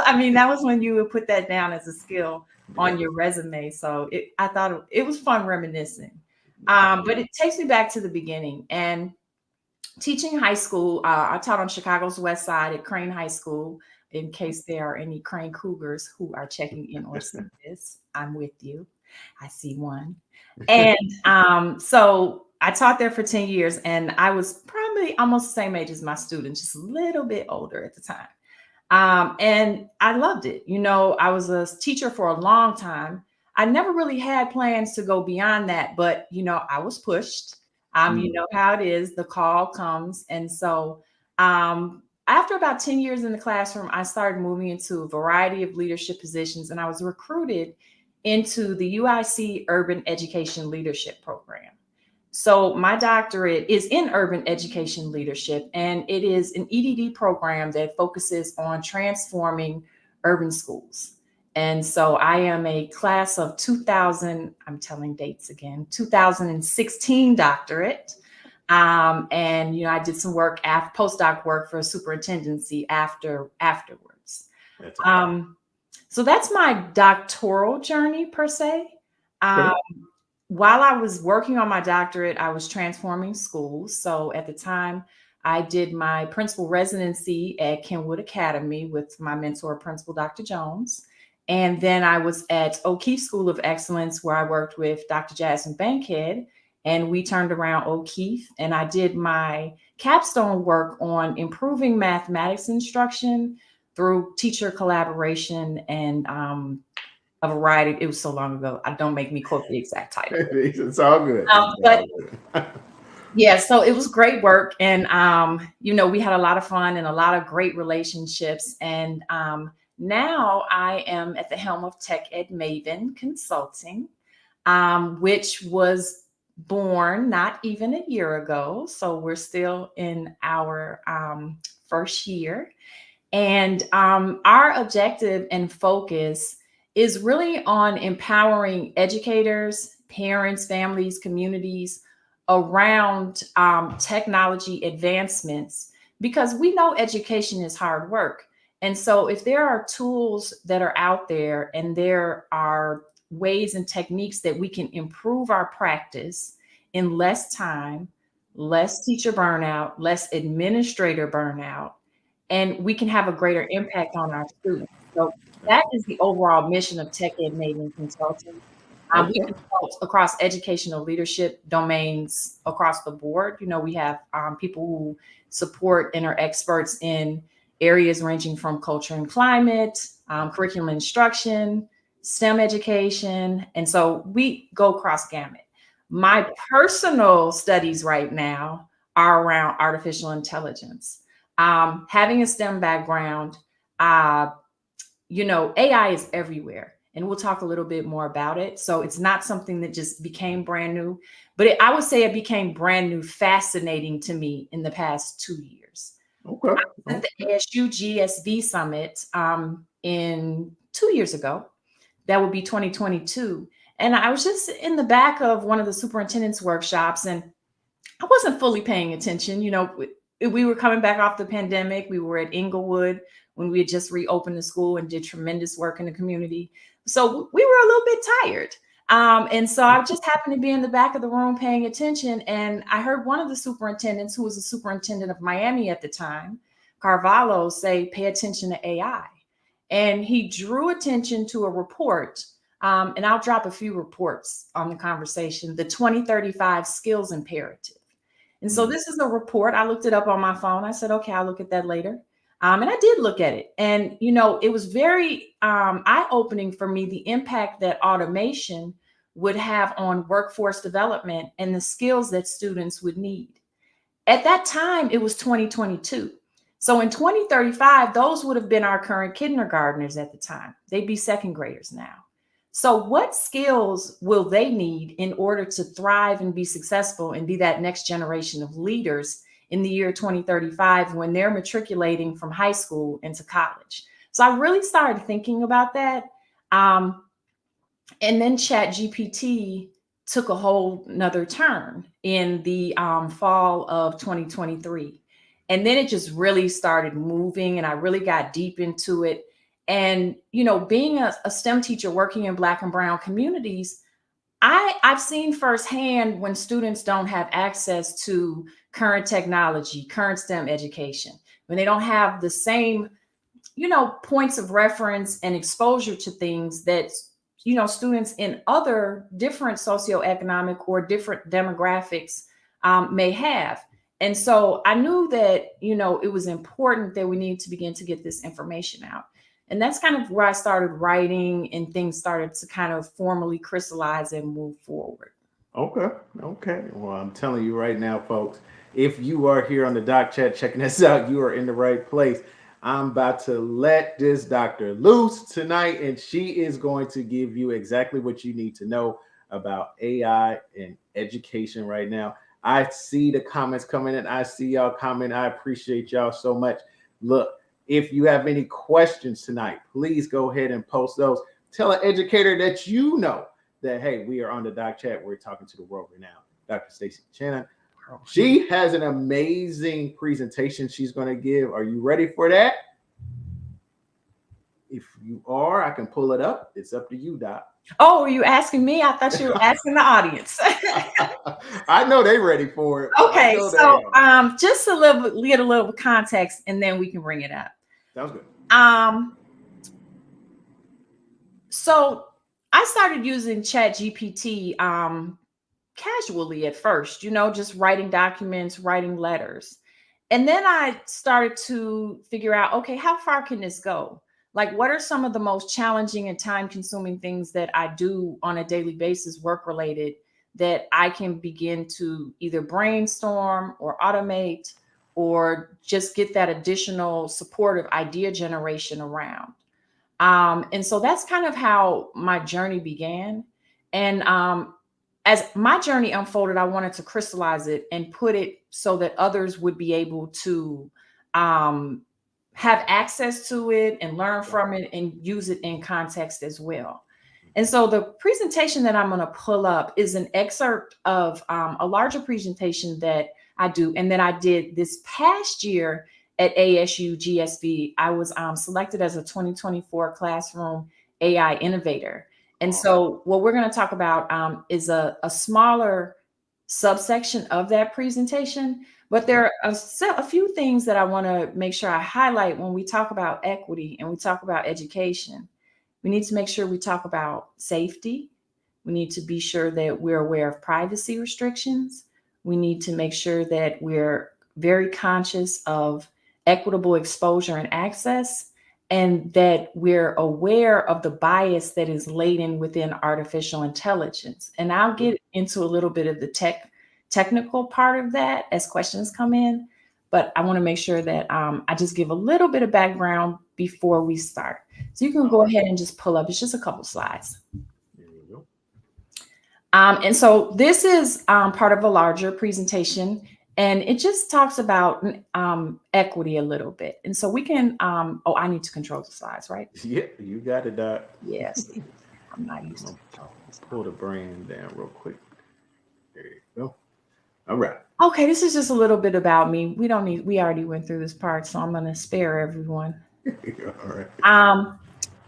I mean, that was when you would put that down as a skill on your resume. So I thought it was fun reminiscing. But it takes me back to the beginning and teaching high school. I taught on Chicago's West Side at Crane High School. In case there are any Crane Cougars who are checking in or see this, I'm with you. I see one. And so I taught there for 10 years, and I was probably almost the same age as my students, just a little bit older at the time. And I loved it. I was a teacher for a long time. I never really had plans to go beyond that, but I was pushed. You know how it is, the call comes. And so after about 10 years in the classroom, I started moving into a variety of leadership positions, and I was recruited into the UIC Urban Education Leadership Program. So my doctorate is in urban education leadership, and it is an EDD program that focuses on transforming urban schools. And so I am a class of 2000, I'm telling dates again, 2016 doctorate. And I did some work after postdoc work for a superintendency afterwards. So that's my doctoral journey per se. While I was working on my doctorate, I was transforming schools. So at the time, I did my principal residency at Kenwood Academy with my mentor, Principal Dr. Jones. And then I was at O'Keefe School of Excellence, where I worked with Dr. Jasmine Bankhead, and we turned around O'Keefe. And I did my capstone work on improving mathematics instruction through teacher collaboration and a variety. It was so long ago. Don't make me quote the exact title. It's all good. Yeah, so it was great work. And, we had a lot of fun and a lot of great relationships. And now I am at the helm of TechEd Maven Consulting, which was born not even a year ago. So we're still in our first year. And our objective and focus is really on empowering educators, parents, families, communities around technology advancements, because we know education is hard work. And so if there are tools that are out there and there are ways and techniques that we can improve our practice in less time, less teacher burnout, less administrator burnout, and we can have a greater impact on our students. So that is the overall mission of TechEd Maven Consulting. We consult across educational leadership domains across the board. We have people who support and are experts in areas ranging from culture and climate, curriculum instruction, STEM education. And so we go cross gamut. My personal studies right now are around artificial intelligence. Having a STEM background, AI is everywhere. And we'll talk a little bit more about it. So it's not something that just became brand new, but I would say it became brand new, fascinating to me in the past 2 years. Okay. I was at the ASU GSV Summit in 2 years ago. That would be 2022. And I was just in the back of one of the superintendent's workshops, and I wasn't fully paying attention. We were coming back off the pandemic. We were at Inglewood when we had just reopened the school and did tremendous work in the community. So we were a little bit tired. And so I just happened to be in the back of the room paying attention. And I heard one of the superintendents, who was the superintendent of Miami at the time, Carvalho, say, pay attention to AI. And he drew attention to a report. And I'll drop a few reports on the conversation, the 2035 skills imperative. And so this is a report. I looked it up on my phone. I said, okay, I'll look at that later. And I did look at it. And, it was very eye-opening for me, the impact that automation would have on workforce development and the skills that students would need. At that time, it was 2022. So in 2035, those would have been our current kindergartners at the time. They'd be second graders now. So what skills will they need in order to thrive and be successful and be that next generation of leaders in the year 2035 when they're matriculating from high school into college? So I really started thinking about that. And then ChatGPT took a whole nother turn in the fall of 2023. And then it just really started moving, and I really got deep into it. And, being a STEM teacher working in Black and Brown communities, I've seen firsthand when students don't have access to current technology, current STEM education, when they don't have the same, points of reference and exposure to things that, students in other different socioeconomic or different demographics may have. And so I knew that, it was important that we need to begin to get this information out. And that's kind of where I started writing, and things started to kind of formally crystallize and move forward. Okay. Okay. Well, I'm telling you right now, folks, if you are here on the Doc Chat checking this out, you are in the right place. I'm about to let this doctor loose tonight, and she is going to give you exactly what you need to know about AI and education right now. I see the comments coming in. I see y'all comment. I appreciate y'all so much. Look, if you have any questions tonight, please go ahead and post those. Tell an educator that you know that, hey, we are on the Doc Chat. We're talking to the world right now. Dr. Stacie Chana. She has an amazing presentation she's going to give. Are you ready for that? If you are, I can pull it up. It's up to you, Doc. Oh, were you asking me? I thought you were asking the audience. I know they're ready for it. Okay, so just get a little context, and then we can bring it up. Sounds good. So I started using ChatGPT casually at first, just writing documents, writing letters. And then I started to figure out, okay, how far can this go? Like, what are some of the most challenging and time consuming things that I do on a daily basis, work related, that I can begin to either brainstorm or automate, or just get that additional supportive idea generation around. And so that's kind of how my journey began. And as my journey unfolded, I wanted to crystallize it and put it so that others would be able to have access to it and learn from it and use it in context as well. And so the presentation that I'm going to pull up is an excerpt of a larger presentation that I do, and that I did this past year at ASU GSV. I was selected as a 2024 Classroom AI Innovator. And so what we're going to talk about is a smaller subsection of that presentation, but there are a few things that I want to make sure I highlight when we talk about equity and we talk about education. We need to make sure we talk about safety. We need to be sure that we're aware of privacy restrictions. We need to make sure that we're very conscious of equitable exposure and access, and that we're aware of the bias that is latent within artificial intelligence. And I'll get into a little bit of the technical part of that as questions come in, but I want to make sure that I just give a little bit of background before we start. So you can go ahead and just pull up. It's just a couple slides. There you go. And so this is part of a larger presentation, and it just talks about equity a little bit. And so we can, I need to control the slides, right? Yeah, you got it, Doc. Yes. I'm not used to pull the brand down real quick. There you go. All right. Okay, this is just a little bit about me. We already went through this part, so I'm going to spare everyone. All right.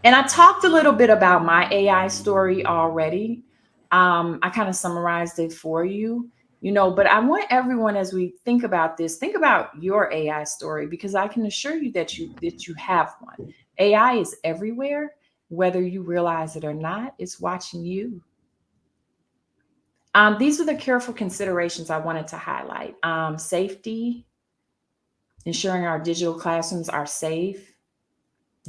And I talked a little bit about my AI story already. I kind of summarized it for you, but I want everyone, as we think about this, think about your AI story, because I can assure you that you have one. AI is everywhere, whether you realize it or not. It's watching you. These are the careful considerations I wanted to highlight. Safety, ensuring our digital classrooms are safe,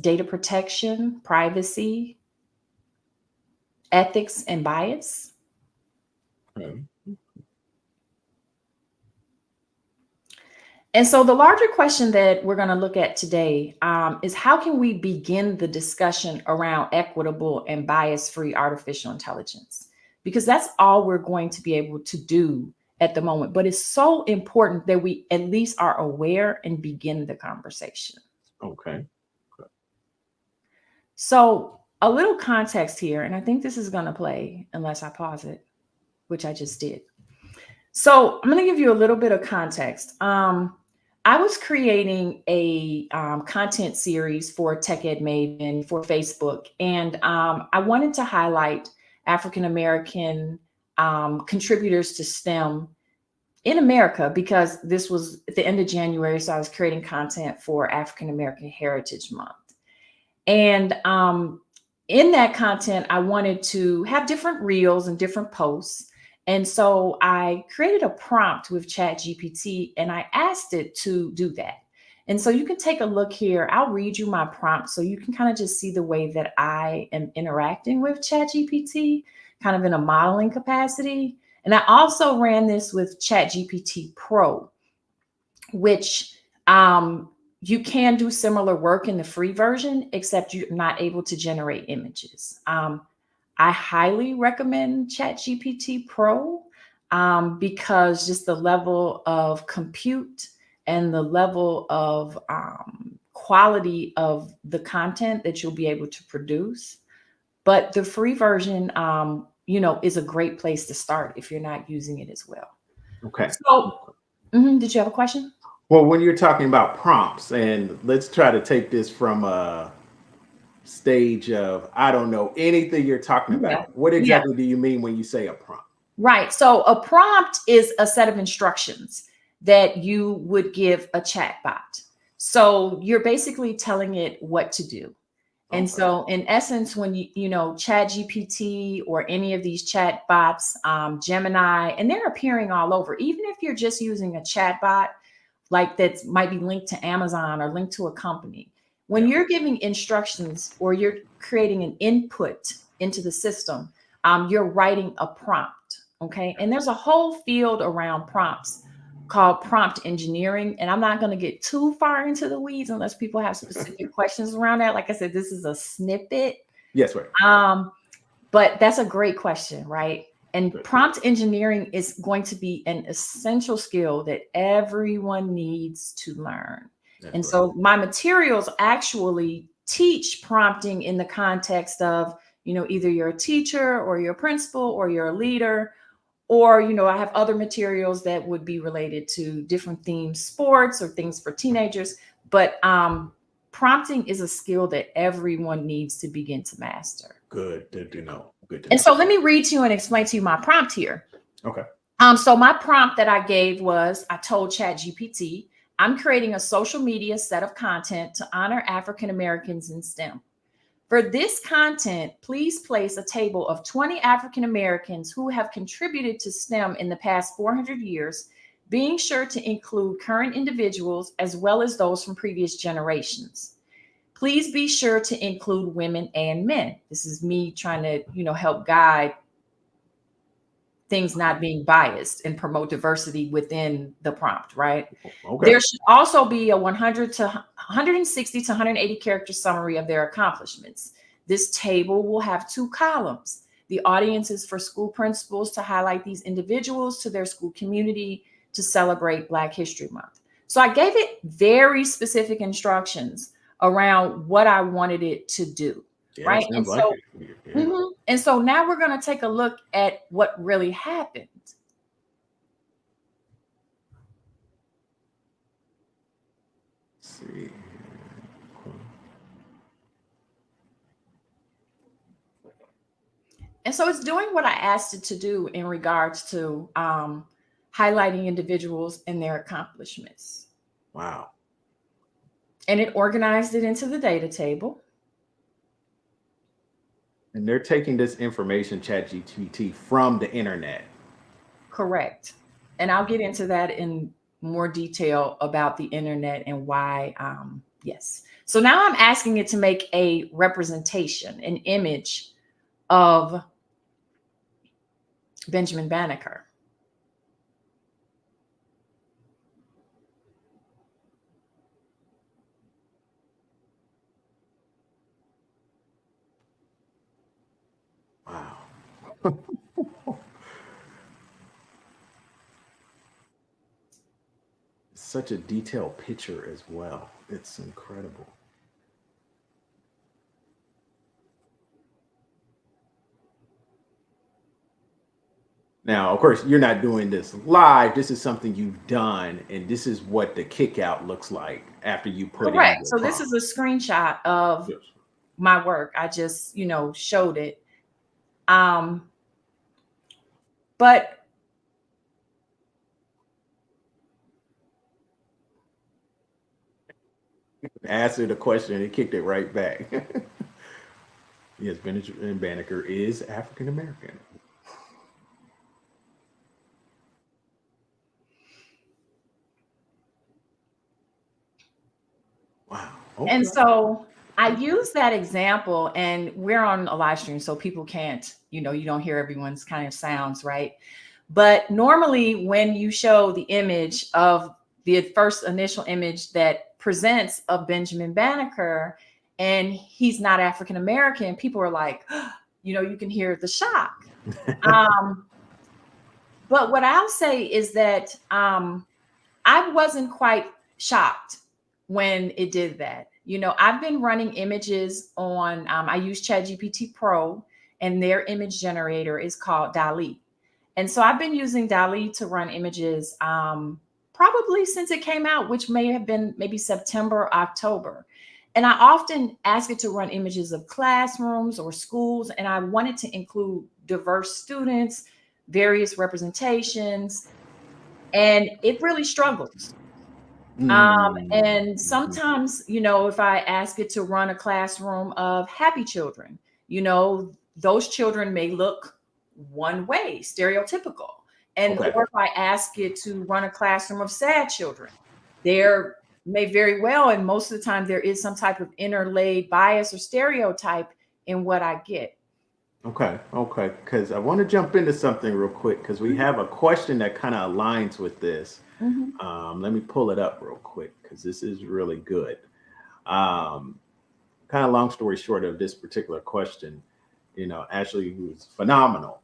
data protection, privacy, ethics, and bias. Okay. And so the larger question that we're going to look at today is, how can we begin the discussion around equitable and bias-free artificial intelligence? Because that's all we're going to be able to do at the moment. But it's so important that we at least are aware and begin the conversation. Okay. So a little context here, and I think this is going to play unless I pause it, which I just did. So I'm going to give you a little bit of context. I was creating a content series for TechEd Maven for Facebook, and I wanted to highlight African American contributors to STEM in America because this was at the end of January. So I was creating content for African American Heritage Month. And in that content, I wanted to have different reels and different posts. And so I created a prompt with ChatGPT and I asked it to do that. And so you can take a look here. I'll read you my prompt so you can kind of just see the way that I am interacting with ChatGPT, kind of in a modeling capacity. And I also ran this with ChatGPT Pro, which you can do similar work in the free version, except you're not able to generate images. I highly recommend ChatGPT Pro because just the level of compute and the level of quality of the content that you'll be able to produce. But the free version, is a great place to start if you're not using it as well. Okay. So, did you have a question? Well, when you're talking about prompts, and let's try to take this from a stage of I don't know anything you're talking Yeah. about. What Yeah. exactly do you mean when you say a prompt? Right. So a prompt is a set of instructions that you would give a chatbot. So you're basically telling it what to do. And Okay. so in essence, when Chat GPT or any of these chat bots, Gemini, and they're appearing all over, even if you're just using a chat bot, like that might be linked to Amazon or linked to a company. When Yeah. you're giving instructions or you're creating an input into the system, you're writing a prompt. Okay. And there's a whole field around prompts called prompt engineering. And I'm not going to get too far into the weeds unless people have specific questions around that. Like I said, this is a snippet. Yes, right. But that's a great question, right? And Good. prompt engineering is going to be an essential skill that everyone needs to learn. That's And right. so my materials actually teach prompting in the context of, either you're a teacher or you're a principal or you're a leader, or, I have other materials that would be related to different themes, sports or things for teenagers. But prompting is a skill that everyone needs to begin to master. Good to know. Good to And know. so let me read to you and explain to you my prompt here. Okay. So my prompt that I gave was, I told ChatGPT, I'm creating a social media set of content to honor African Americans in STEM. For this content, please place a table of 20 African Americans who have contributed to STEM in the past 400 years, being sure to include current individuals as well as those from previous generations. Please be sure to include women and men. This is me trying to, help guide things not being biased and promote diversity within the prompt, right? Okay. There should also be a 100 to 160 to 180 character summary of their accomplishments. This table will have 2 columns. The audience is for school principals to highlight these individuals to their school community to celebrate Black History Month. So I gave it very specific instructions around what I wanted it to do, Yeah, right? And sounds like so it. Yeah. And so now we're going to take a look at what really happened. Let's see. And so it's doing what I asked it to do in regards to highlighting individuals and their accomplishments. Wow. And it organized it into the data table. And they're taking this information, ChatGPT, from the internet. Correct. And I'll get into that in more detail about the internet and why. Yes. So now I'm asking it to make a representation, an image of Benjamin Banneker. Wow. Such a detailed picture as well. It's incredible. Now, of course, you're not doing this live. This is something you've done, and this is what the kick out looks like after you put in Correct. your So this prompt. is a screenshot of Yes. my work. I just, showed it. Um, but Answer the question and kicked it right back. Yes, Benjamin Banneker is African American. Wow. and Okay. so I use that example, and we're on a live stream, so people can't, you don't hear everyone's kind of sounds, right? But normally, when you show the image of the first initial image that presents of Benjamin Banneker, and he's not African American, people are like, you can hear the shock. Um, but what I'll say is that I wasn't quite shocked when it did that. I've been running images on, I use ChatGPT Pro, and their image generator is called DALL-E. And so I've been using DALL-E to run images probably since it came out, which may have been maybe September, October. And I often ask it to run images of classrooms or schools, and I wanted to include diverse students, various representations, and it really struggles. And Mm. sometimes, if I ask it to run a classroom of happy children, those children may look one way, stereotypical. And Okay. or if I ask it to run a classroom of sad children, there may very well, and most of the time, there is some type of interlaid bias or stereotype in what I get. Okay. Okay. Because I want to jump into something real quick because we have a question that kind of aligns with this. Mhm. Let me pull it up real quick because this is really good. Um, Kind of long story short of this particular question, Ashley, who's phenomenal,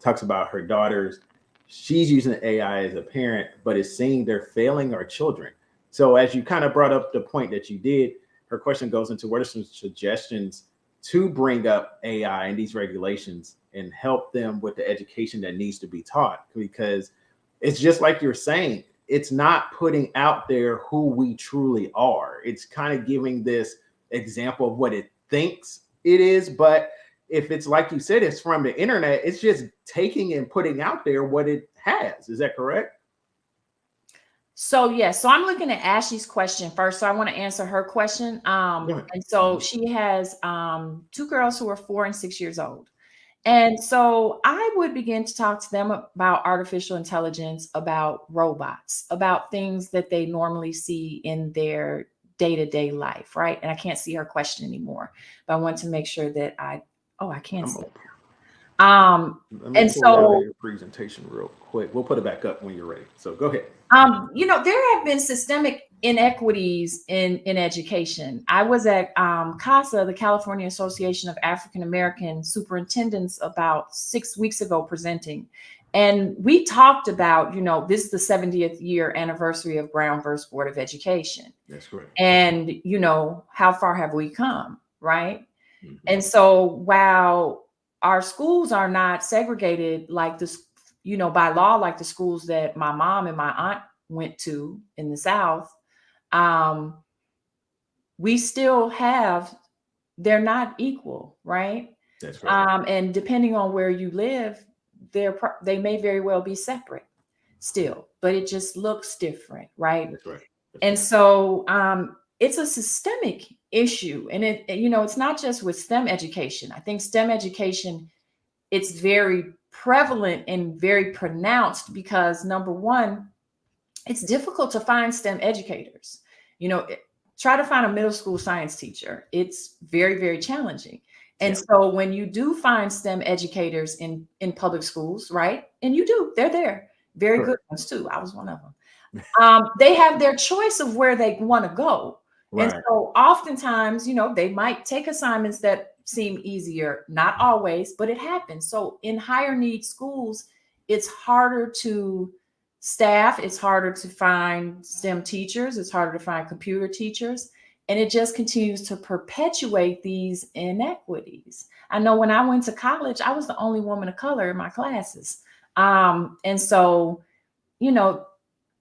talks about her daughters. She's using AI as a parent, but is seeing they're failing our children. So, as you kind of brought up the point that you did, her question goes into what are some suggestions to bring up AI and these regulations and help them with the education that needs to be taught? Because it's just like you're saying, it's not putting out there who we truly are. It's kind of giving this example of what it thinks it is, but if it's like you said, it's from the internet, it's just taking and putting out there what it has. Is that correct? So yes, so I'm looking at Ashley's question first. So I want to answer her question. Go ahead. And so Mhm. she has two girls who are 4 and 6 years old. And so I would begin to talk to them about artificial intelligence, about robots, about things that they normally see in their day-to-day life, right? And I can't see her question anymore, but I want to make sure that I can I'm see open. it. Um, Let me and pull out so your presentation real quick. We'll put it back up when you're ready. So go ahead. There have been systemic inequities in education. I was at CASA, the California Association of African American Superintendents, about 6 weeks ago presenting. And we talked about, this is the 70th year anniversary of Brown versus Board of Education. That's correct. And, how far have we come, right? Mhm. And so while our schools are not segregated like this, by law, like the schools that my mom and my aunt went to in the South, um, we still have, they're not equal, right? That's correct. And depending on where you live, they may very well be separate still, but it just looks different, right? That's right. That's And right. so it's a systemic issue. And it's not just with STEM education. I think STEM education, it's very prevalent and very pronounced because number one, it's difficult to find STEM educators. You know, try to find a middle school science teacher. It's very, very challenging. And Yeah. so when you do find STEM educators in public schools, right? And they're there. Very good Correct. ones too. I was one of them. They have their choice of where they want to go. And Right. so oftentimes, they might take assignments that seem easier, not always, but it happens. So in higher need schools, it's harder to staff, it's harder to find STEM teachers, it's harder to find computer teachers, and it just continues to perpetuate these inequities. I know when I went to college, I was the only woman of color in my classes. And so, you know,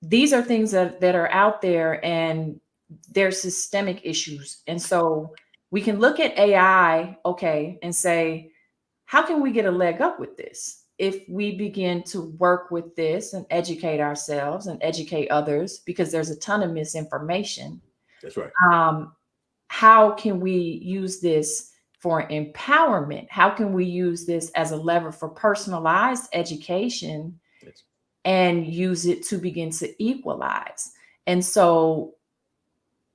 these are things that are out there, and they're systemic issues. And so we can look at AI, okay, and say, how can we get a leg up with this? If we begin to work with this and educate ourselves and educate others, because there's a ton of misinformation. That's right. How can we use this for empowerment? How can we use this as a lever for personalized education and use it to begin to equalize? And so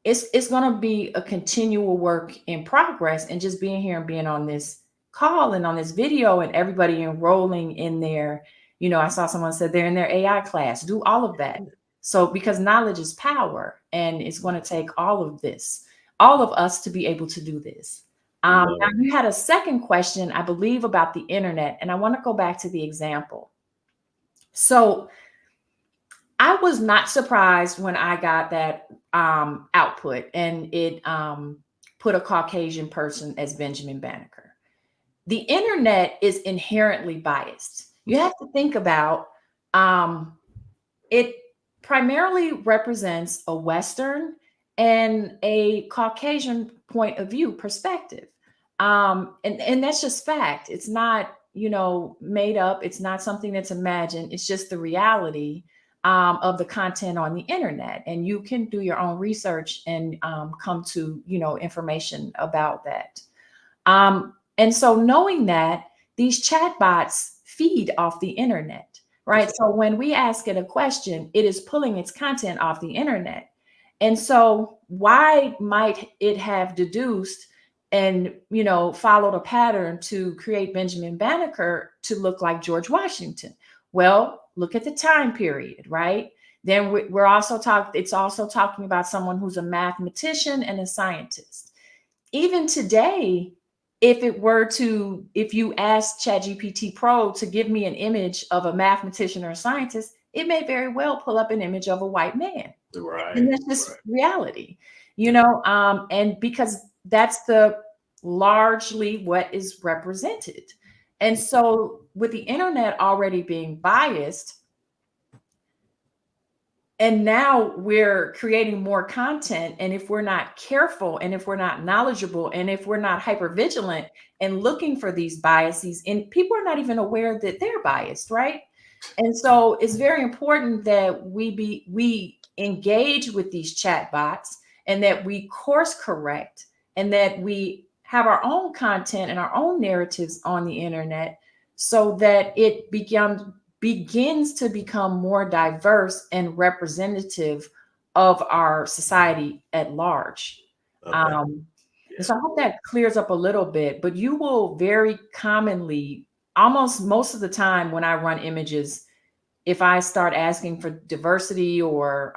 it's going to be a continual work in progress. And just being here and being on this call and on this video and everybody enrolling in their, I saw someone said they're in their AI class, do all of that. So because knowledge is power, and it's going to take all of this, all of us, to be able to do this. Now you had a second question, I believe, about the internet, and I want to go back to the example. So I was not surprised when I got that output, and it put a Caucasian person as Benjamin Banneker. The internet is inherently biased. You have to think about it primarily represents a Western and a Caucasian point of view perspective. And that's just fact. It's not, made up. It's not something that's imagined. It's just the reality of the content on the internet. And you can do your own research and come to, information about that. And so knowing that, these chatbots feed off the internet, right? So when we ask it a question, it is pulling its content off the internet. And so why might it have deduced and, followed a pattern to create Benjamin Banneker to look like George Washington? Well, look at the time period, right? Then we're also it's also talking about someone who's a mathematician and a scientist. Even today, if you ask ChatGPT Pro to give me an image of a mathematician or a scientist, it may very well pull up an image of a white man. Right. And that's just reality, and because that's largely what is represented. And so with the internet already being biased, and now we're creating more content. And if we're not careful, and if we're not knowledgeable, and if we're not hyper vigilant and looking for these biases, and people are not even aware that they're biased, right? And so it's very important that we engage with these chat bots, and that we course correct, and that we have our own content and our own narratives on the internet, so that it begins to become more diverse and representative of our society at large. And so I hope that clears up a little bit, but you will very commonly, almost most of the time when I run images, if I start asking for diversity or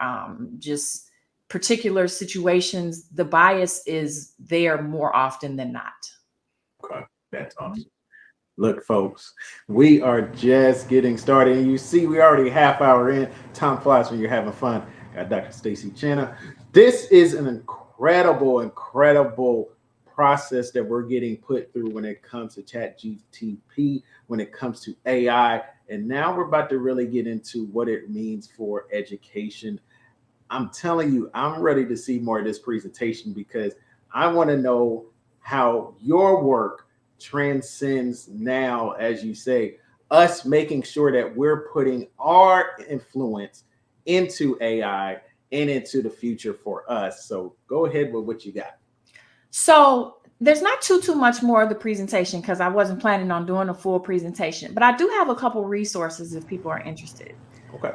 just particular situations, the bias is there more often than not. Okay, that's awesome. Look, folks, we are just getting started. And you see, we already half hour in. Time flies when you're having fun. Got Dr. Stacie Chana. This is an incredible process that we're getting put through when it comes to ChatGPT, when it comes to AI. And now we're about to really get into what it means for education. I'm telling you, I'm ready to see more of this presentation, because I want to know how your work transcends now, as you say, us making sure that we're putting our influence into AI and into the future for us. So go ahead with what you got. So there's not too much more of the presentation, because I wasn't planning on doing a full presentation, but I do have a couple resources if people are interested. Okay.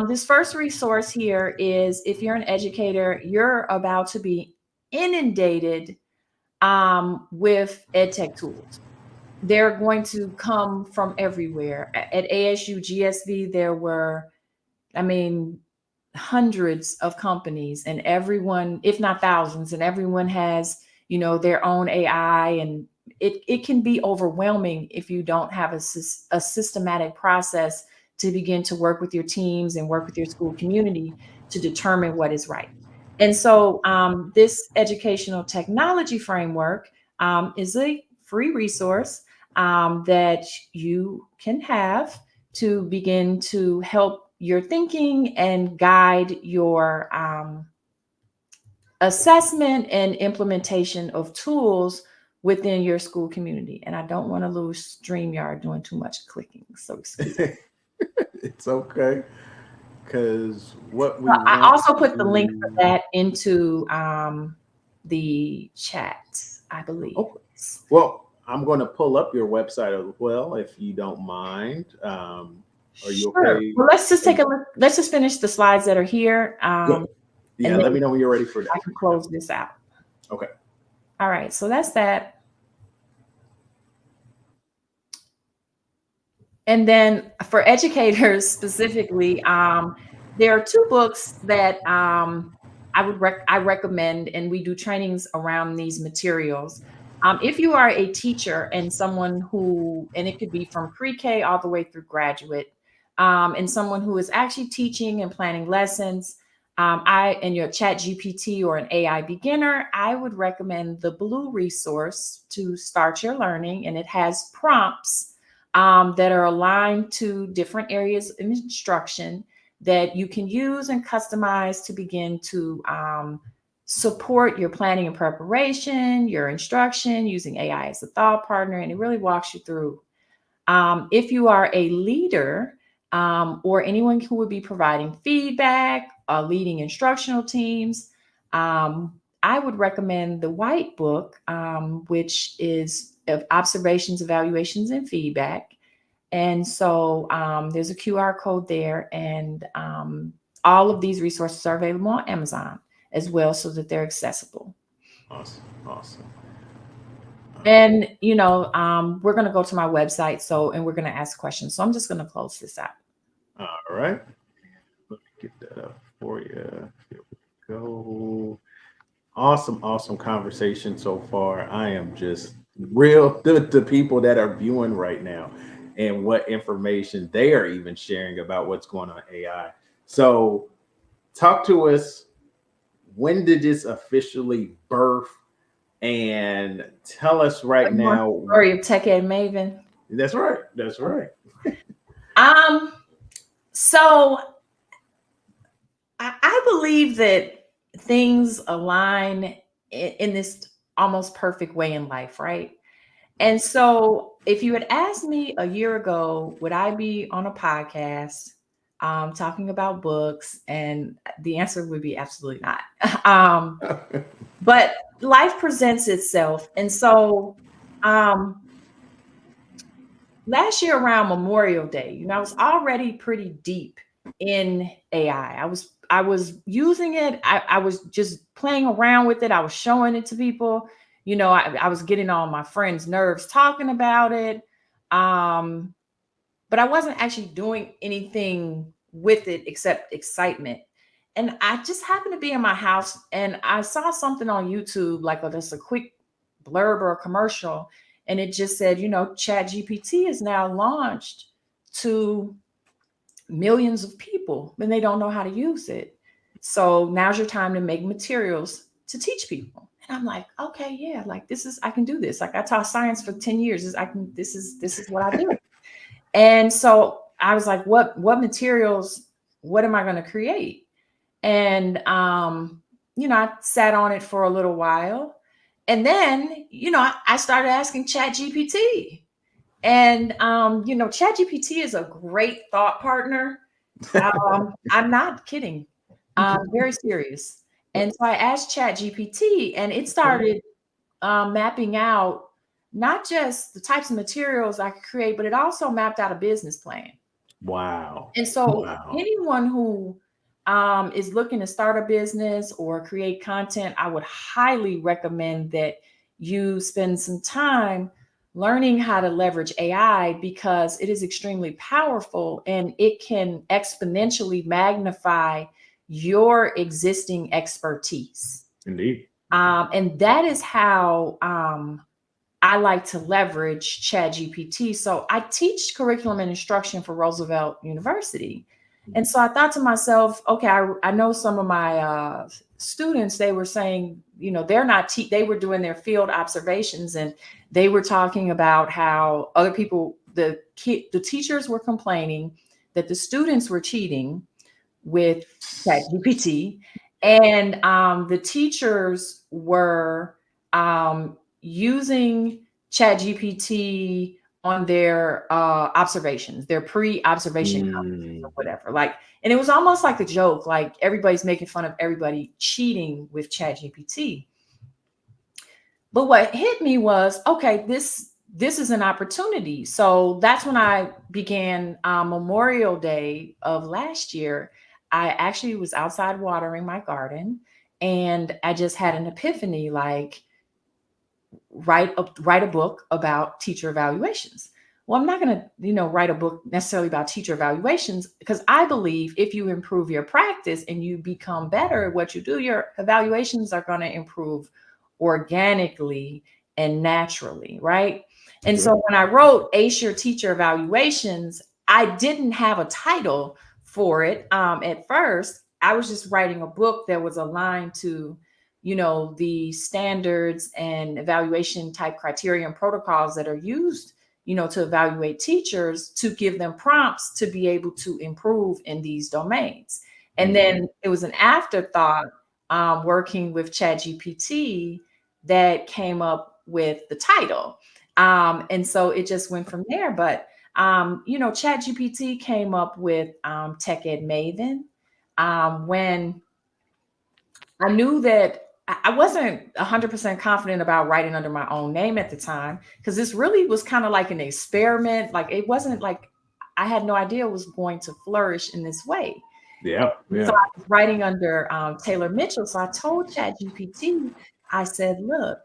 This first resource here is, if you're an educator, you're about to be inundated with EdTech tools. They're going to come from everywhere. At ASU GSV, there were, hundreds of companies, and everyone, if not thousands, and everyone has, their own AI, and it can be overwhelming if you don't have a systematic process to begin to work with your teams and work with your school community to determine what is right. And so this educational technology framework is a free resource that you can have to begin to help your thinking and guide your assessment and implementation of tools within your school community. And I don't want to lose StreamYard doing too much clicking. So excuse me. It's okay. Because what we I want also to put the link for do. that into the chat, I believe. Okay. Well, I'm going to pull up your website as well, if you don't mind. Are you Sure. okay? Well, let's just take a look. Let's just finish the slides that are here. Good. Yeah, And let me then know when you're ready for I that. can close this out. Okay. All right. So that's that. And then for educators specifically, there are two books that I recommend, and we do trainings around these materials. If you are a teacher and someone who, and it could be from pre-K all the way through graduate, and someone who is actually teaching and planning lessons, and you're a Chat GPT or an AI beginner, I would recommend the Blue resource to start your learning, and it has prompts that are aligned to different areas of instruction that you can use and customize to begin to support your planning and preparation, your instruction, using AI as a thought partner, and it really walks you through. If you are a leader or anyone who would be providing feedback, leading instructional teams, I would recommend the White Book, which is of observations, evaluations, and feedback. And so there's a QR code there, and all of these resources are available on Amazon as well, so that they're accessible. Awesome. Awesome. And we're going to go to my website, and we're going to ask questions. So I'm just going to close this out. All right. Let me get that up for you. Here we go. Awesome conversation so far. I am just real the people that are viewing right now and what information they are even sharing about what's going on in AI. So talk to us. When did this officially birth? And tell us right now. Story of TechEd Maven. That's right. That's right. So I believe that things align in this almost perfect way in life, right? And so if you had asked me a year ago, would I be on a podcast talking about books? And the answer would be absolutely not. But life presents itself. And so last year around Memorial Day, I was already pretty deep in AI. I was using it. I was just playing around with it. I was showing it to people. I was getting on my friends' nerves talking about it. But I wasn't actually doing anything with it except excitement. And I just happened to be in my house and I saw something on YouTube, like just a quick blurb or a commercial. And it just said, Chat GPT is now launched to millions of people and they don't know how to use it. So now's your time to make materials to teach people. And I'm like, okay, yeah, like I can do this. Like I taught science for 10 years. This is what I do. And so I was like, what materials, what am I going to create? And, I sat on it for a little while. And then, I started asking Chat GPT. And, Chat GPT is a great thought partner. I'm not kidding. I'm very serious. And so I asked Chat GPT and it started mapping out not just the types of materials I could create, but it also mapped out a business plan. Wow. And so anyone who is looking to start a business or create content, I would highly recommend that you spend some time learning how to leverage AI because it is extremely powerful and it can exponentially magnify your existing expertise. Indeed. And that is how I like to leverage Chat GPT. So I teach curriculum and instruction for Roosevelt University. And so I thought to myself, okay, I know some of my students, they were saying, they're not, they were doing their field observations and they were talking about how other people the teachers were complaining that the students were cheating with ChatGPT, and the teachers were using ChatGPT on their observations, their pre-observation comments or whatever. Like, and it was almost like a joke, like everybody's making fun of everybody cheating with ChatGPT. But what hit me was, okay, this is an opportunity. So that's when I began Memorial Day of last year. I actually was outside watering my garden, and I just had an epiphany, like, write a book about teacher evaluations. Well, I'm not going to, write a book necessarily about teacher evaluations, because I believe if you improve your practice and you become better at what you do, your evaluations are going to improve organically and naturally, right? And so when I wrote Ace Your Teacher Evaluations, I didn't have a title for it at first. I was just writing a book that was aligned to the standards and evaluation type criteria and protocols that are used, to evaluate teachers, to give them prompts to be able to improve in these domains. And then it was an afterthought, working with ChatGPT, that came up with the title. And so it just went from there. But, ChatGPT came up with TechEd Maven when I knew that I wasn't 100% confident about writing under my own name at the time, because this really was kind of like an experiment. Like, it wasn't like I had no idea it was going to flourish in this way. Yeah. So I was writing under Taylor Mitchell. So I told ChatGPT, I said, look,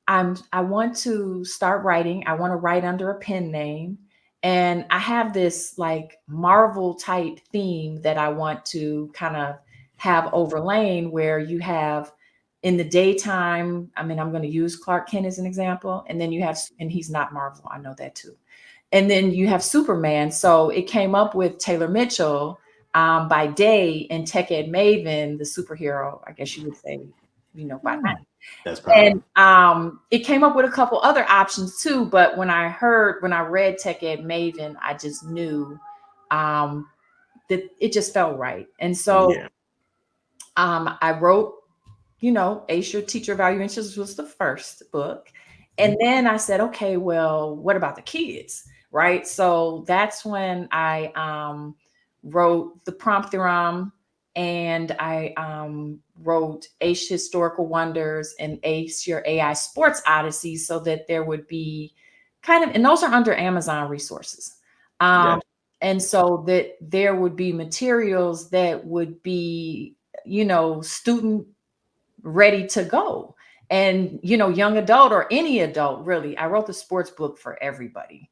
I want to start writing. I want to write under a pen name. And I have this like Marvel type theme that I want to kind of have overlaying, where you have in the daytime, I'm going to use Clark Kent as an example. And then you have, and he's not Marvel, I know that too. And then you have Superman. So it came up with Taylor Mitchell by day, and TechEd Maven, the superhero, I guess you would say, by night. That's probably. And it came up with a couple other options too. But when I read TechEd Maven, I just knew that it just felt right. And so I wrote, Ace Your Teacher Evaluations was the first book. And then I said, okay, well, what about the kids? Right. So that's when I wrote the Prompt Theorem, and I wrote Ace Historical Wonders and Ace Your AI Sports Odyssey, so that there would be and those are under Amazon resources. And so that there would be materials that would be, student ready to go. And, young adult or any adult, really. I wrote the sports book for everybody.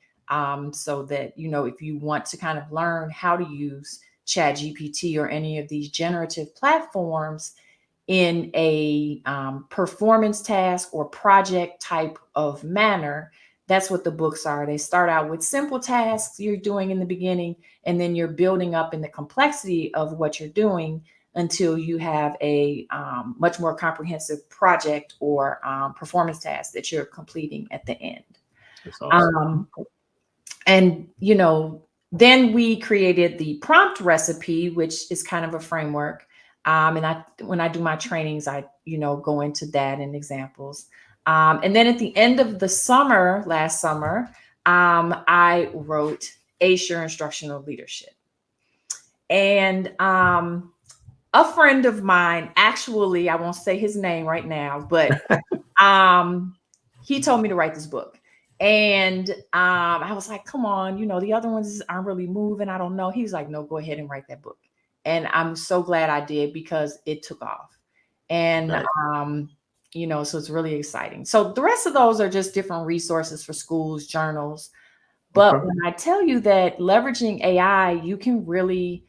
So that, if you want to kind of learn how to use ChatGPT or any of these generative platforms in a performance task or project type of manner, that's what the books are. They start out with simple tasks you're doing in the beginning, and then you're building up in the complexity of what you're doing until you have a much more comprehensive project or performance task that you're completing at the end. That's awesome. And, then we created the prompt recipe, which is kind of a framework. And when I do my trainings, I, go into that and examples. And then at the end of the summer, last summer, I wrote Ace Your Instructional Leadership. And a friend of mine, actually, I won't say his name right now, but he told me to write this book. And I was like, come on, the other ones aren't really moving. I don't know. He was like, no, go ahead and write that book. And I'm so glad I did, because it took off. And, so it's really exciting. So the rest of those are just different resources for schools, journals. But when I tell you that leveraging AI, you can really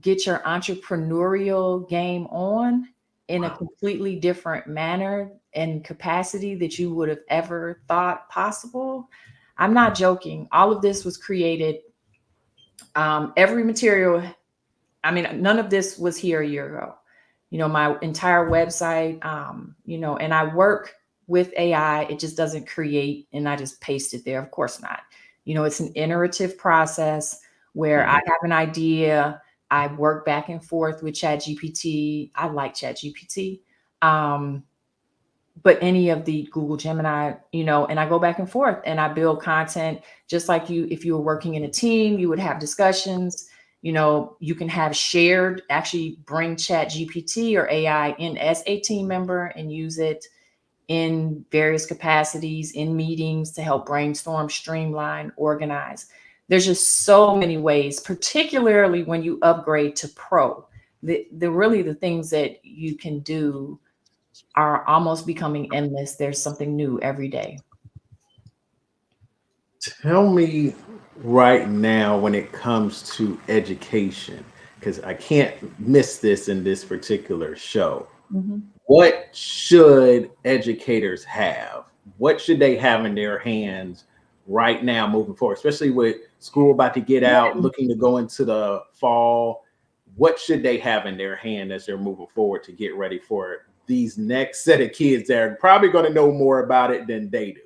get your entrepreneurial game on in a completely different manner and capacity that you would have ever thought possible. I'm not joking. All of this was created. Every material, none of this was here a year ago. My entire website, and I work with AI. It just doesn't create and I just paste it there. Of course not. It's an iterative process where I have an idea, I work back and forth with ChatGPT. I like ChatGPT. But any of the Google Gemini, and I go back and forth and I build content just like if you were working in a team, you would have discussions. You can have shared, actually bring ChatGPT or AI in as a team member and use it in various capacities in meetings to help brainstorm, streamline, organize. There's just so many ways, particularly when you upgrade to pro. The things that you can do are almost becoming endless. There's something new every day. Tell me right now when it comes to education, because I can't miss this in this particular show. Mm-hmm. What should educators have? What should they have in their hands right now moving forward, especially with school about to get out, looking to go into the fall? What should they have in their hand as they're moving forward to get ready for these next set of kids that are probably going to know more about it than they do?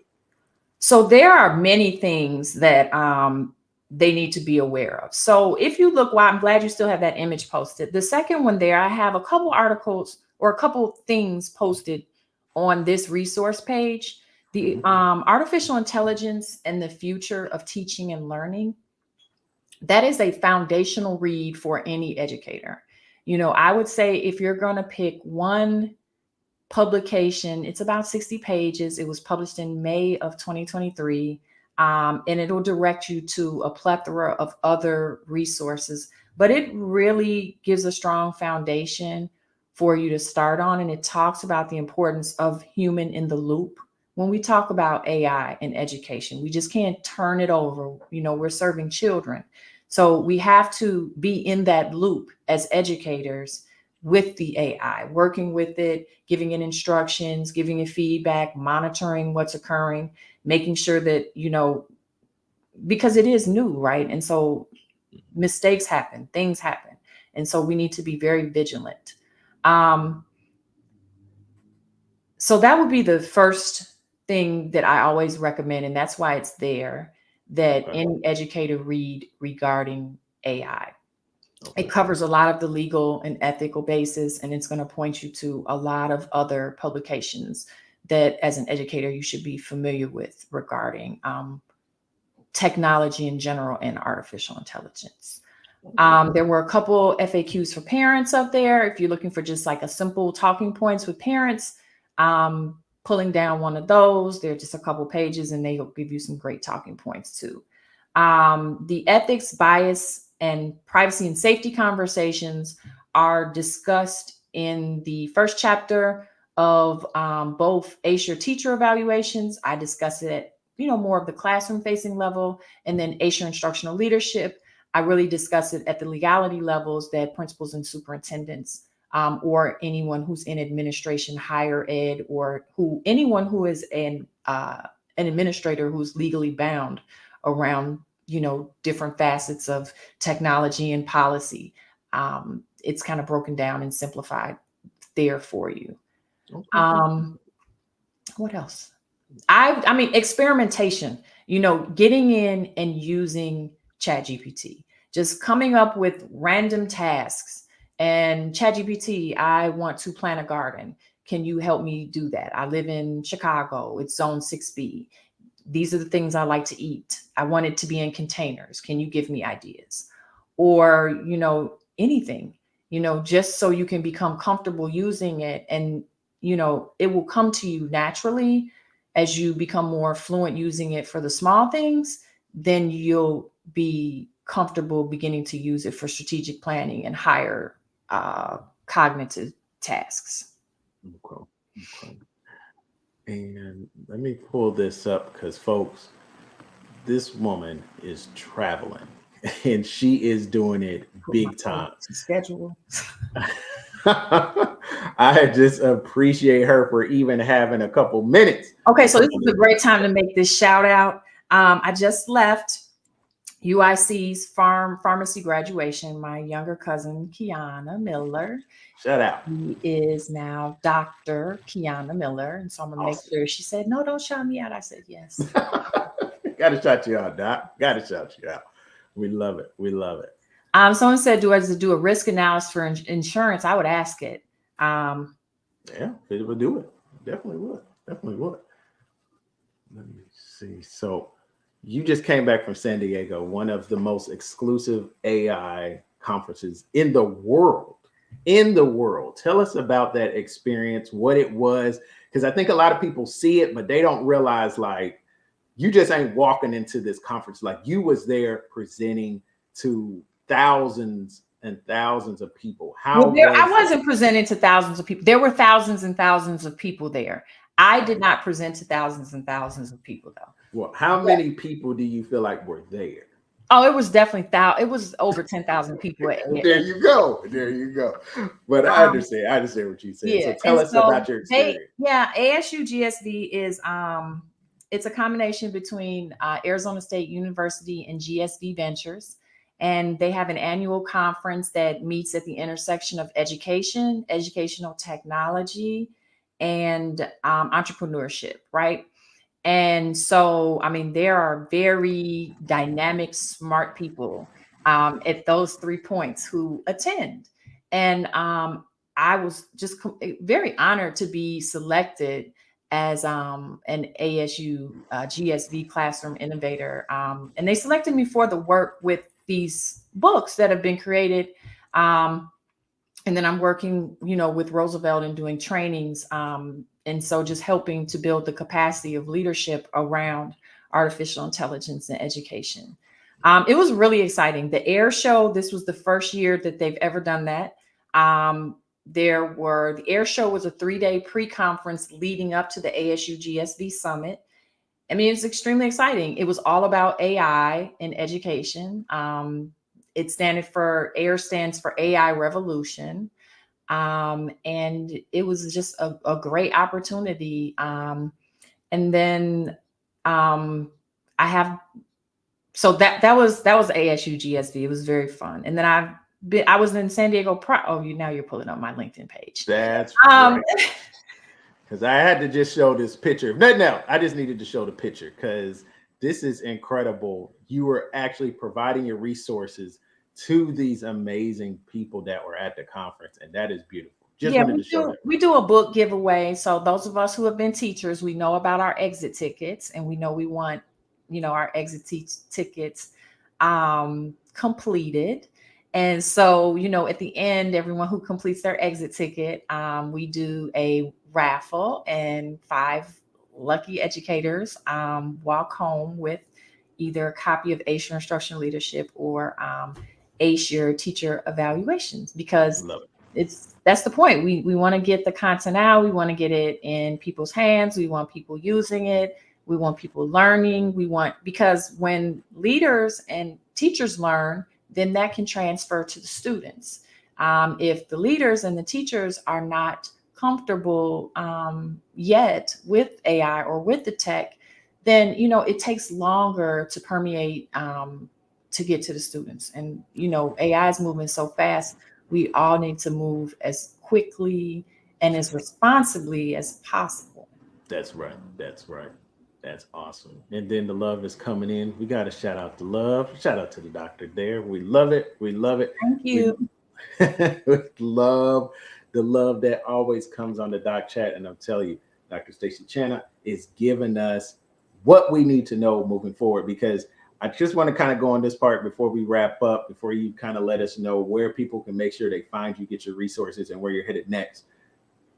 So there are many things that they need to be aware of. So if you look, I'm glad you still have that image posted. The second one there, I have a couple articles or a couple things posted on this resource page. The artificial intelligence and the future of teaching and learning. That is a foundational read for any educator. I would say if you're going to pick one publication, it's about 60 pages. It was published in May of 2023. And it'll direct you to a plethora of other resources, but it really gives a strong foundation for you to start on. And it talks about the importance of human in the loop. When we talk about AI in education, we just can't turn it over. We're serving children. So we have to be in that loop as educators with the AI, working with it, giving it instructions, giving it feedback, monitoring what's occurring, making sure that, because it is new, right? And so mistakes happen, things happen. And so we need to be very vigilant. So that would be the first thing that I always recommend. And that's why it's there, that any educator read regarding AI. It covers a lot of the legal and ethical basis, and it's going to point you to a lot of other publications that as an educator, you should be familiar with regarding technology in general and artificial intelligence. There were a couple FAQs for parents up there. If you're looking for just like a simple talking points with parents, pulling down one of those, they're just a couple pages and they'll give you some great talking points too. The ethics, bias, and privacy and safety conversations are discussed in the first chapter of both ACE Your Teacher evaluations. I discuss it at more of the classroom facing level, and then ACE Your Instructional Leadership. I really discuss it at the legality levels that principals and superintendents or anyone who's in administration, higher ed, or anyone who is an administrator who's legally bound around different facets of technology and policy. It's kind of broken down and simplified there for you. What else? I mean, experimentation, getting in and using ChatGPT, just coming up with random tasks and ChatGPT, I want to plant a garden. Can you help me do that? I live in Chicago. It's zone 6B. These are the things I like to eat. I want it to be in containers. Can you give me ideas? Or, anything, just so you can become comfortable using it. And, it will come to you naturally as you become more fluent using it for the small things. Then you'll be comfortable beginning to use it for strategic planning and higher cognitive tasks. Okay. And let me pull this up because, folks, this woman is traveling and she is doing it big time. Schedule. I just appreciate her for even having a couple minutes. Okay, so this is a great time to make this shout out. I just left UIC's pharmacy graduation. My younger cousin, Chana Miller. Shout out. He is now Dr. Chana Miller. And so I'm going to make sure. She said, no, don't shout me out. I said, yes. Gotta shout you out, Doc. Gotta shout you out. We love it. We love it. Someone said, do I do a risk analysis for insurance? I would ask it. Yeah, it would do it. Definitely would. Definitely would. Let me see. So you just came back from San Diego, one of the most exclusive AI conferences in the world. In the world. Tell us about that experience, what it was, because I think a lot of people see it, but they don't realize like you just ain't walking into this conference. Like you was there presenting to thousands and thousands of people. How Well, I was wasn't presenting to thousands of people. There were thousands and thousands of people there. I did not present to thousands and thousands of people, though. Well, how many people do you feel like were there? Oh, it was definitely it was over 10,000 people. There you go. There you go. But I understand. I understand what you said. Yeah. So tell us about your experience. ASU GSV is it's a combination between Arizona State University and GSV Ventures. And they have an annual conference that meets at the intersection of education, educational technology, and entrepreneurship, right? And so, I mean, there are very dynamic, smart people at those 3 points who attend. And I was just very honored to be selected as an ASU GSV classroom innovator. And they selected me for the work with these books that have been created. And then I'm working, with Roosevelt and doing trainings. And so just helping to build the capacity of leadership around artificial intelligence and education. It was really exciting. The air show, this was the first year that they've ever done that. The air show was a 3-day pre-conference leading up to the ASU GSV Summit. I mean, it's extremely exciting. It was all about AI in education. AIR stands for AI Revolution. And it was just a great opportunity. And then I have, so that was ASU GSV. It was very fun. And then I was in San Diego. Now you're pulling up my LinkedIn page. That's right. Because I had to just show this picture. No, I just needed to show the picture because this is incredible. You were actually providing your resources to these amazing people that were at the conference, and that is beautiful. We do a book giveaway. So those of us who have been teachers, we know about our exit tickets, and we know we want, our exit tickets completed. And so, at the end, everyone who completes their exit ticket, we do a raffle, and 5 lucky educators walk home with either a copy of Ace Your Instructional Leadership or Ace Your Teacher Evaluations, because that's the point. We want to get the content out. We want to get it in people's hands. We want people using it. We want people learning. Because when leaders and teachers learn, then that can transfer to the students. If the leaders and the teachers are not comfortable yet with AI or with the tech, then, it takes longer to permeate to get to the students. And, AI is moving so fast. We all need to move as quickly and as responsibly as possible. That's right. That's right. That's awesome. And then the love is coming in. We got to shout out the love. Shout out to the doctor there. We love it. We love it. Thank you. We love the love that always comes on the Doc Chat. And I'm telling you, Dr. Stacie Chana is giving us what we need to know moving forward, because I just want to kind of go on this part before we wrap up, before you kind of let us know where people can make sure they find you, get your resources, and where you're headed next.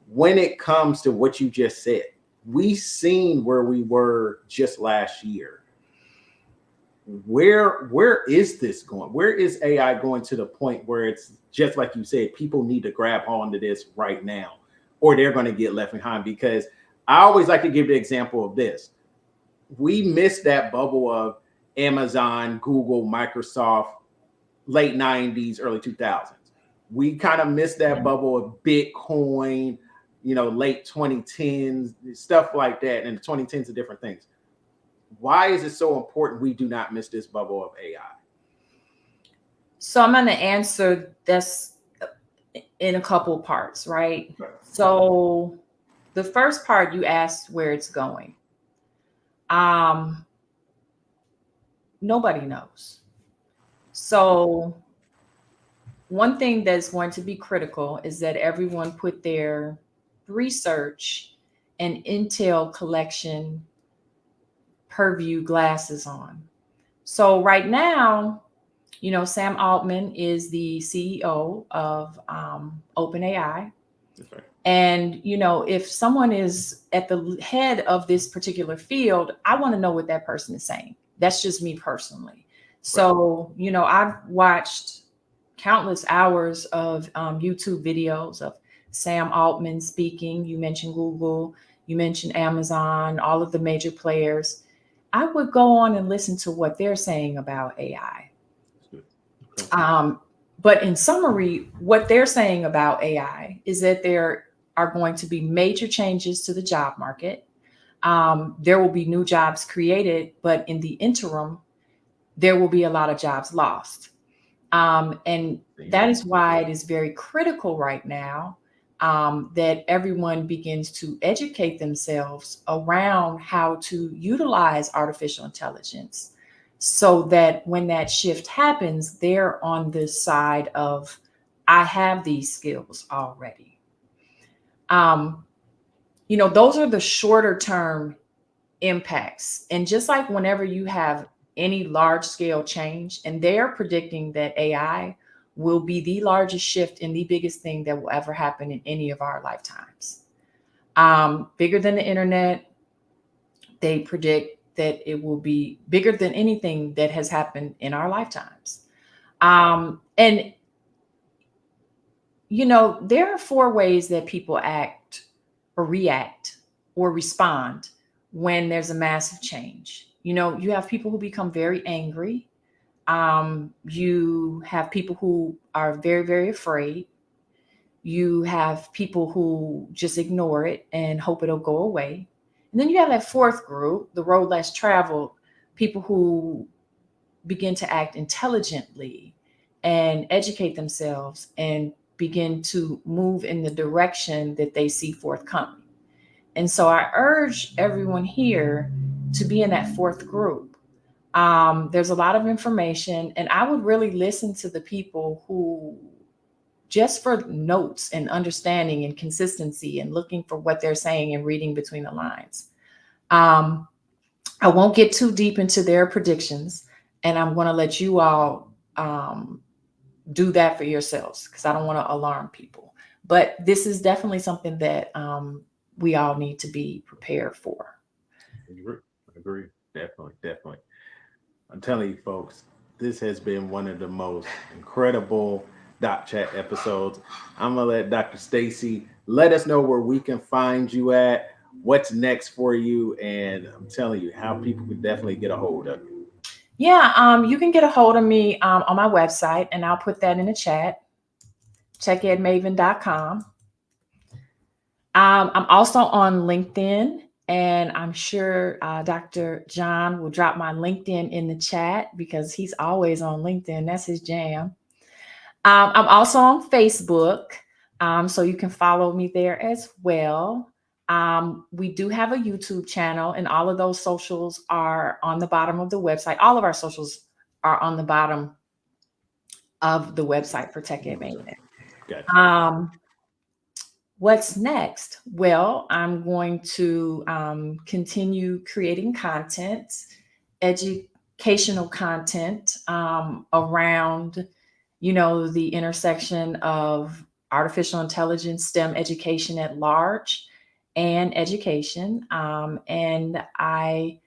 When it comes to what you just said, we seen where we were just last year. Where is this going? Where is AI going to the point where it's just like you said, people need to grab onto this right now, or they're going to get left behind? Because I always like to give the example of this. We missed that bubble of Amazon, Google, Microsoft, late 90s, early 2000s. We kind of missed that bubble of Bitcoin, late 2010s, stuff like that. And the 2010s are different things. Why is it so important we do not miss this bubble of AI? So I'm going to answer this in a couple parts, right? So the first part, you asked where it's going. Nobody knows. So one thing that's going to be critical is that everyone put their research and intel collection purview glasses on. So right now, Sam Altman is the CEO of OpenAI. That's right. And, if someone is at the head of this particular field, I want to know what that person is saying. That's just me personally. So, I've watched countless hours of YouTube videos of Sam Altman speaking. You mentioned Google, you mentioned Amazon, all of the major players. I would go on and listen to what they're saying about AI. Okay. But in summary, what they're saying about AI is that there are going to be major changes to the job market. There will be new jobs created, but in the interim, there will be a lot of jobs lost. And that is why it is very critical right now that everyone begins to educate themselves around how to utilize artificial intelligence so that when that shift happens, they're on this side of, I have these skills already. Those are the shorter term impacts. And just like whenever you have any large scale change, and they are predicting that AI will be the largest shift and the biggest thing that will ever happen in any of our lifetimes. Bigger than the internet, they predict that it will be bigger than anything that has happened in our lifetimes. And there are 4 ways that people act or react or respond when there's a massive change. You have people who become very angry. You have people who are very, very afraid. You have people who just ignore it and hope it'll go away. And then you have that 4th group, the road less traveled, people who begin to act intelligently and educate themselves and begin to move in the direction that they see forthcoming. And so I urge everyone here to be in that 4th group. There's a lot of information, and I would really listen to the people who, just for notes and understanding and consistency and looking for what they're saying and reading between the lines. I won't get too deep into their predictions, and I'm going to let you all do that for yourselves because I don't want to alarm people. But this is definitely something that we all need to be prepared for. I agree. Definitely. I'm telling you, folks, this has been one of the most incredible Doc Chat episodes. I'm going to let Dr. Stacie let us know where we can find you at, what's next for you, and I'm telling you how people can definitely get a hold of you. Yeah, you can get a hold of me on my website, and I'll put that in the chat, TechEdMaven.com. I'm also on LinkedIn, and I'm sure Dr. John will drop my LinkedIn in the chat because he's always on LinkedIn. That's his jam. I'm also on Facebook, so you can follow me there as well. We do have a YouTube channel, and all of those socials are on the bottom of the website. All of our socials are on the bottom of the website for TechEd Maven. Gotcha. What's next? Well, I'm going to continue creating content, educational content around, the intersection of artificial intelligence, STEM education at large, and education. And I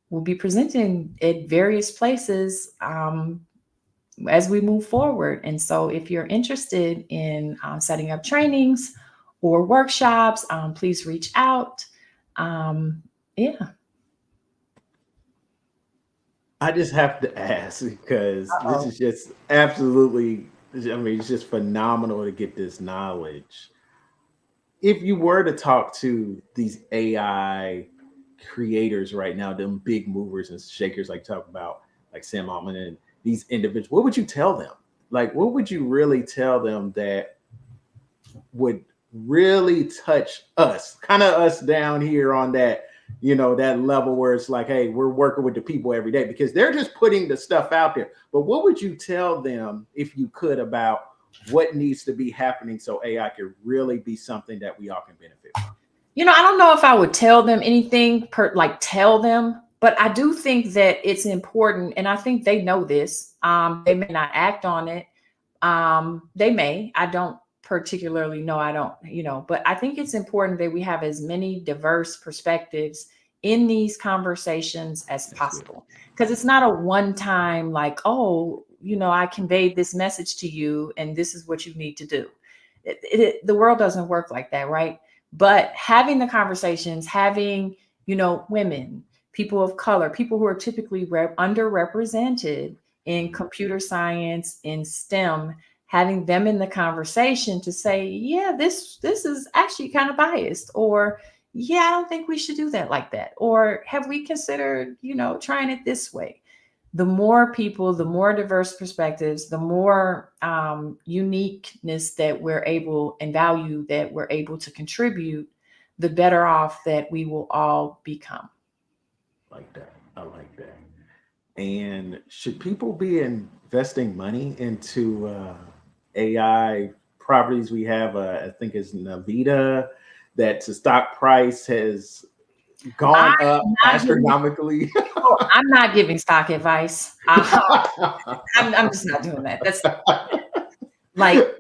will be presenting at various places as we move forward. And so if you're interested in setting up trainings or workshops, please reach out. Yeah. I just have to ask because this is just absolutely, it's just phenomenal to get this knowledge. If you were to talk to these AI creators right now, them big movers and shakers, like talk about like Sam Altman and these individuals, what would you tell them? Like, what would you really tell them that would really touch us, kind of us down here on that that level where it's like, hey, we're working with the people every day, because they're just putting the stuff out there. But what would you tell them, if you could, about what needs to be happening so AI could really be something that we all can benefit from? I don't know if I would tell them anything tell them, but I do think that it's important. And I think they know this. They may not act on it. They may. I don't particularly know. I don't, but I think it's important that we have as many diverse perspectives in these conversations as possible. Because it's not a one time like, oh, I conveyed this message to you and this is what you need to do. The world doesn't work like that, right? But having the conversations, having, women, people of color, people who are typically underrepresented in computer science, in STEM, having them in the conversation to say, yeah, this is actually kind of biased, or yeah, I don't think we should do that like that, or have we considered, trying it this way? The more people, the more diverse perspectives, the more uniqueness that we're able and value that we're able to contribute, the better off that we will all become. Like that. I like that. And should people be investing money into AI properties? We have, I think it's Nvidia, that the stock price has gone up astronomically. I'm not giving stock advice. I'm just not doing that. That's like, I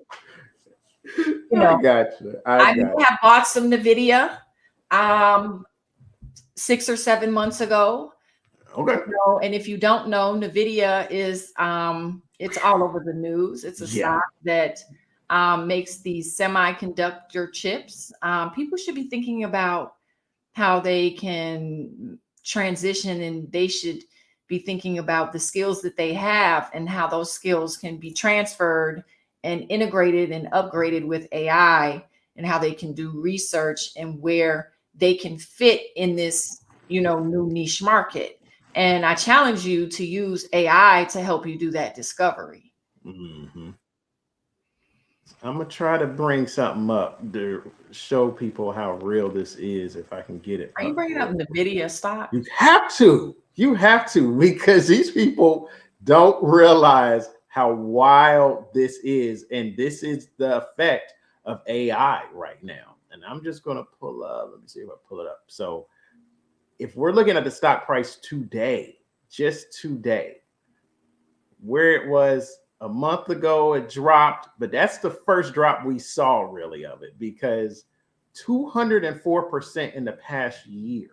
got you. I have bought some Nvidia 6 or 7 months ago. Okay. And if you don't know, Nvidia is it's all over the news. It's a stock that makes these semiconductor chips. People should be thinking about how they can transition, and they should be thinking about the skills that they have and how those skills can be transferred and integrated and upgraded with AI, and how they can do research and where they can fit in this, new niche market. And I challenge you to use AI to help you do that discovery. Mm-hmm. I'm going to try to bring something up to show people how real this is, if I can get it. Are you bringing up Nvidia stock? You have to. You have to, because these people don't realize how wild this is. And this is the effect of AI right now. And I'm just going to pull up. Let me see if I pull it up. So if we're looking at the stock price today, just today, where it was a month ago, it dropped, but that's the first drop we saw really of it, because 204% in the past year.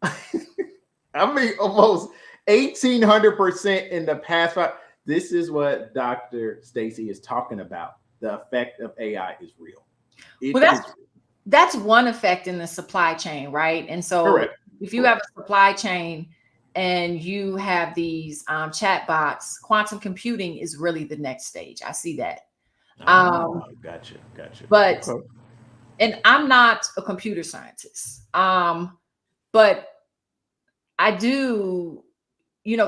I mean, almost 1,800% in the past 5. This is what Dr. Stacie is talking about. The effect of AI is real. That's one effect in the supply chain, right? And so Correct. If you have a supply chain and you have these chat bots, quantum computing is really the next stage. I see that. Gotcha. But, and I'm not a computer scientist, but I do,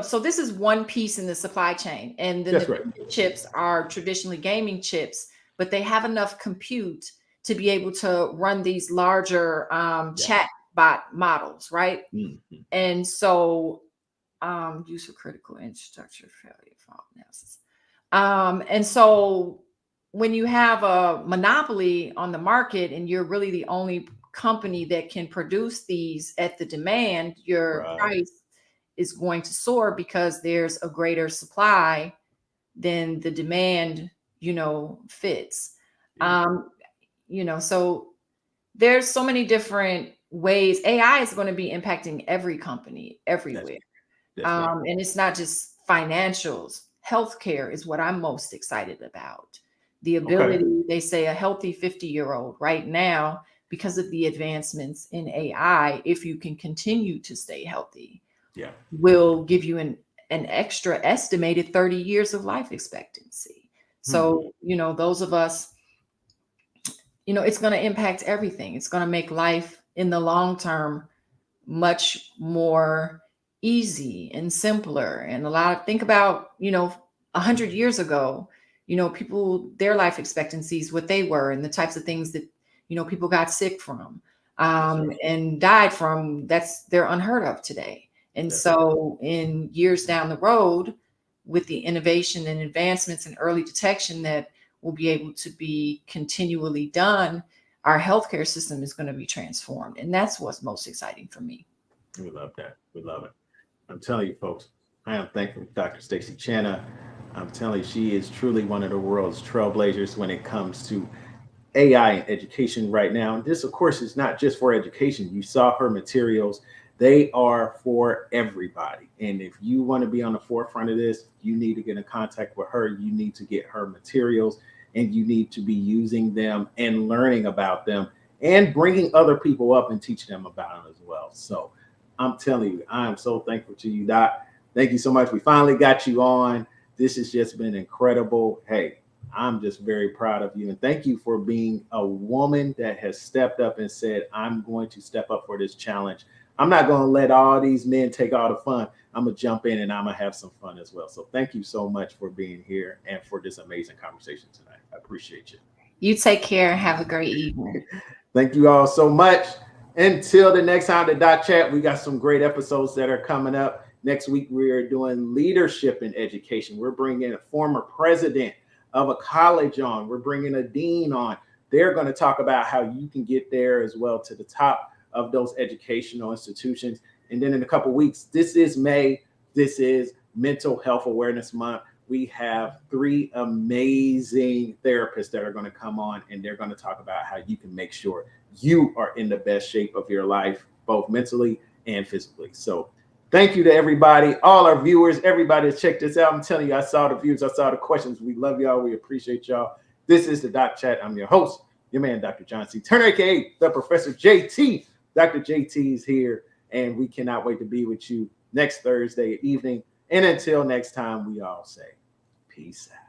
so this is one piece in the supply chain, and the chips are traditionally gaming chips, but they have enough compute to be able to run these larger chat bot models, right? Mm-hmm. And so use for critical infrastructure failure fault analysis. And so when you have a monopoly on the market and you're really the only company that can produce these at the demand, your price is going to soar because there's a greater supply than the demand, fits. So there's so many different ways. AI is going to be impacting every company everywhere. And it's not just financials. Healthcare is what I'm most excited about. The ability, they say a healthy 50-year-old right now, because of the advancements in AI, if you can continue to stay healthy, will give you an extra estimated 30 years of life expectancy. So, those of us, it's going to impact everything. It's going to make life in the long term much more easy and simpler. And think about, 100 years ago, people, their life expectancies, what they were, and the types of things that, people got sick from. and died from. They're unheard of today. And so in years down the road, with the innovation and advancements in early detection that will be able to be continually done, our healthcare system is going to be transformed. And that's what's most exciting for me. We love that. We love it. I'm telling you, folks, I am thankful for Dr. Stacie Chana. I'm telling you, she is truly one of the world's trailblazers when it comes to AI in education right now. And this, of course, is not just for education. You saw her materials. They are for everybody. And if you want to be on the forefront of this, you need to get in contact with her. You need to get her materials, and you need to be using them and learning about them and bringing other people up and teaching them about them as well. So I'm telling you, I am so thankful to you, Doc. Thank you so much. We finally got you on. This has just been incredible. Hey, I'm just very proud of you. And thank you for being a woman that has stepped up and said, I'm going to step up for this challenge. I'm not going to let all these men take all the fun. I'm going to jump in and I'm going to have some fun as well. So thank you so much for being here and for this amazing conversation tonight. I appreciate you. You take care and have a great evening. Thank you all so much. Until the next time, the Doc Chat, we got some great episodes that are coming up. Next week, we are doing leadership in education. We're bringing a former president of a college on. We're bringing a dean on. They're going to talk about how you can get there as well to the top of those educational institutions. And then in a couple of weeks, this is May. This is Mental Health Awareness Month. We have 3 amazing therapists that are going to come on, and they're going to talk about how you can make sure you are in the best shape of your life, both mentally and physically. So thank you to everybody, all our viewers, everybody that checked this out. I'm telling you, I saw the views, I saw the questions. We love y'all. We appreciate y'all. This is the Doc Chat. I'm your host, your man, Dr. John C. Turner, aka the Professor JT. Dr. JT is here, and we cannot wait to be with you next Thursday evening. And until next time, we all say peace out.